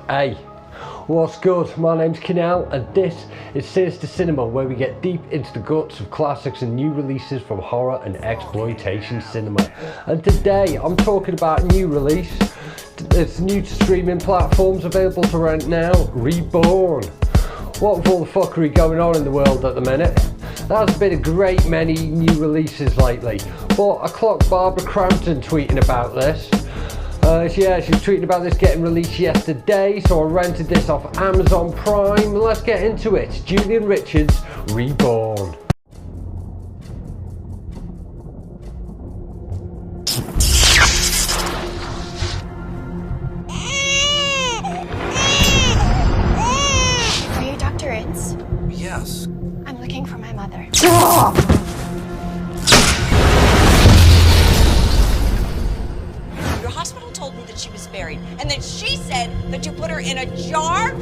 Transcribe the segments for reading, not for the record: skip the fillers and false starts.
Hey, what's good? My name's Kinell and this is Sinister Cinema, where we get deep into the guts of classics and new releases from horror and exploitation cinema. And today I'm talking about a new release. It's new to streaming platforms, available to rent now, Reborn. What with all the fuckery going on in the world at the minute, there's been a great many new releases lately, but I clocked Barbara Crampton tweeting about this. She was tweeting about this getting released yesterday, so I rented this off Amazon Prime. Let's get into it. Julian Richards, Reborn. Are you Dr. Ince? Yes. I'm looking for my mother. Your hospital told me that she was buried, and then she said that you put her in a jar?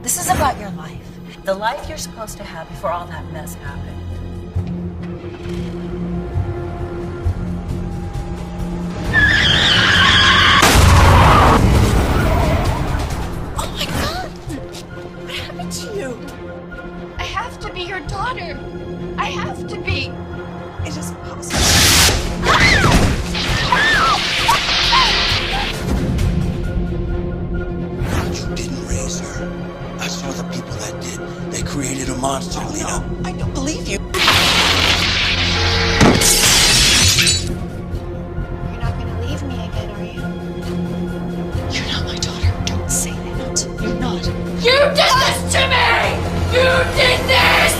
This is about your life. The life you're supposed to have before all that mess happened. Oh my God! What happened to you? I have to be your daughter. I have to be. It is possible. But you didn't raise her. I saw the people that did. They created a monster, Lena. No, I don't believe you. You're not going to leave me again, are you? You're not my daughter. Don't say that. You're not. You did this to me! You did this!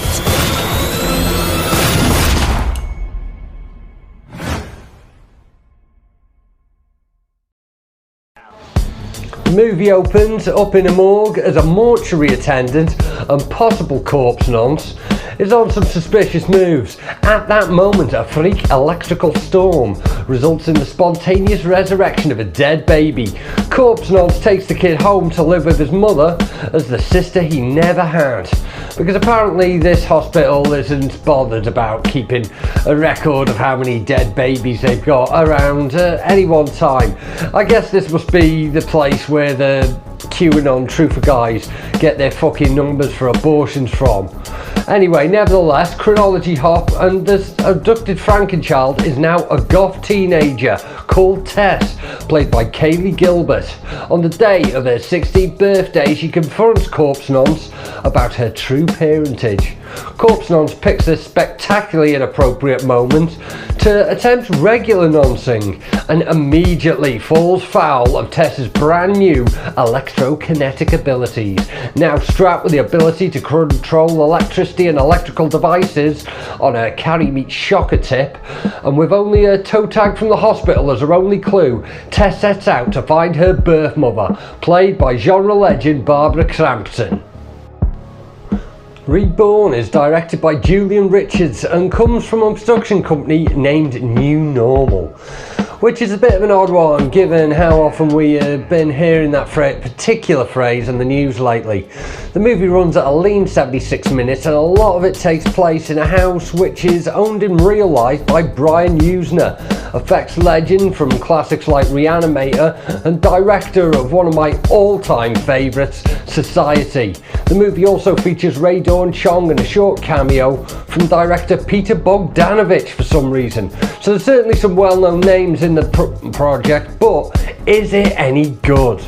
The movie opens up in a morgue as a mortuary attendant and possible corpse nonce is on some suspicious moves. At that moment, a freak electrical storm results in the spontaneous resurrection of a dead baby. Corpse nonce takes the kid home to live with his mother as the sister he never had, because apparently this hospital isn't bothered about keeping a record of how many dead babies they've got around any one time. I guess this must be the place where the QAnon truther guys get their fucking numbers for abortions from. Anyway, nevertheless, chronology hop, and this abducted Frankenchild is now a goth teenager called Tess, played by Kayleigh Gilbert. On the day of her 16th birthday, she confronts Corpse Nonce about her true parentage. Corpse Nonce picks this spectacularly inappropriate moment to attempt regular noncing and immediately falls foul of Tess's brand new electrokinetic abilities. Now strapped with the ability to control electricity and electrical devices on her carry-meat shocker tip, and with only a toe tag from the hospital as her only clue, Tess sets out to find her birth mother, played by genre legend Barbara Crampton. Reborn is directed by Julian Richards and comes from a production company named New Normal, which is a bit of an odd one given how often we have been hearing that particular phrase in the news lately. The movie runs at a lean 76 minutes and a lot of it takes place in a house which is owned in real life by Brian Usner, effects legend from classics like Reanimator and director of one of my all-time favourites, Society. The movie also features Ray Dawn Chong and a short cameo from director Peter Bogdanovich for some reason. So there's certainly some well-known names in the project, but is it any good?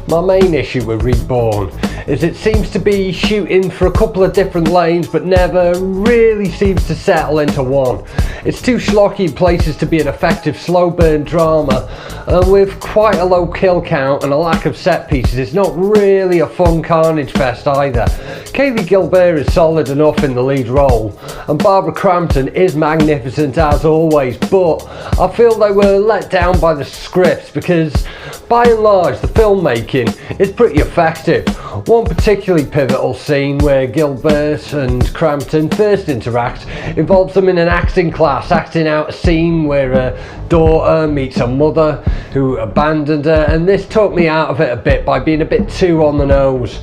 My main issue with Reborn is it seems to be shooting for a couple of different lanes but never really seems to settle into one. It's too schlocky in places to be an effective slow burn drama, and with quite a low kill count and a lack of set pieces, it's not really a fun carnage fest either. Kayleigh Gilbert is solid enough in the lead role, and Barbara Crampton is magnificent as always, but I feel they were let down by the scripts because by and large the filmmaking is pretty effective. One particularly pivotal scene where Gilbert and Crampton first interact involves them in an acting class, acting out a scene where a daughter meets a mother who abandoned her, and this took me out of it a bit by being a bit too on the nose.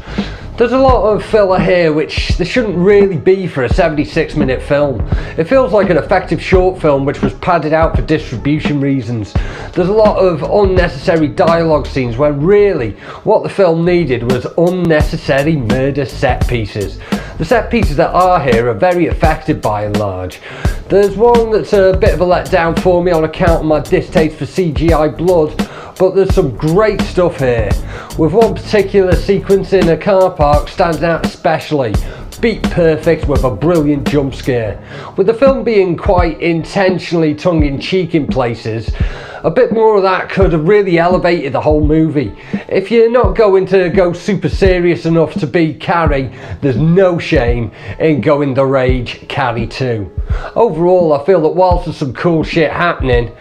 There's a lot of filler here which there shouldn't really be for a 76-minute film. It feels like an effective short film which was padded out for distribution reasons. There's a lot of unnecessary dialogue scenes where really what the film needed was unnecessary murder set pieces. The set pieces that are here are very effective by and large. There's one that's a bit of a letdown for me on account of my distaste for CGI blood, but there's some great stuff here, with one particular sequence in a car park standing out especially, beat perfect with a brilliant jump scare. With the film being quite intentionally tongue-in-cheek in places, a bit more of that could have really elevated the whole movie. If you're not going to go super serious enough to be Carrie, there's no shame in going the rage Carrie 2. Overall, I feel that whilst there's some cool shit happening,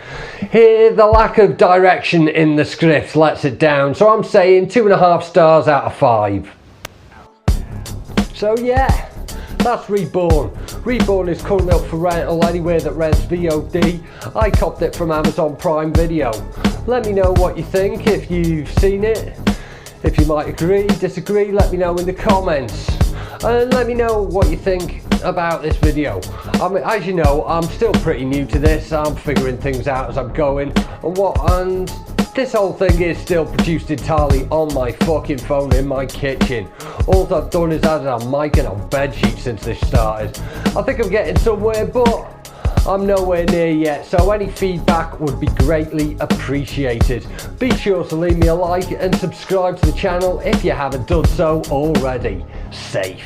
here the lack of direction in the script lets it down, so I'm saying 2.5 stars out of 5. So yeah, that's Reborn. Reborn is currently up for rental anywhere that rents VOD. I copped it from Amazon Prime Video. Let me know what you think if you've seen it. If you might agree, disagree, let me know in the comments. And let me know what you think about this video. I mean, as you know, I'm still pretty new to this. I'm figuring things out as I'm going. And this whole thing is still produced entirely on my fucking phone in my kitchen. All I've done is added a mic and a bedsheet since this started. I think I'm getting somewhere, but I'm nowhere near yet, so any feedback would be greatly appreciated. Be sure to leave me a like and subscribe to the channel if you haven't done so already. Safe.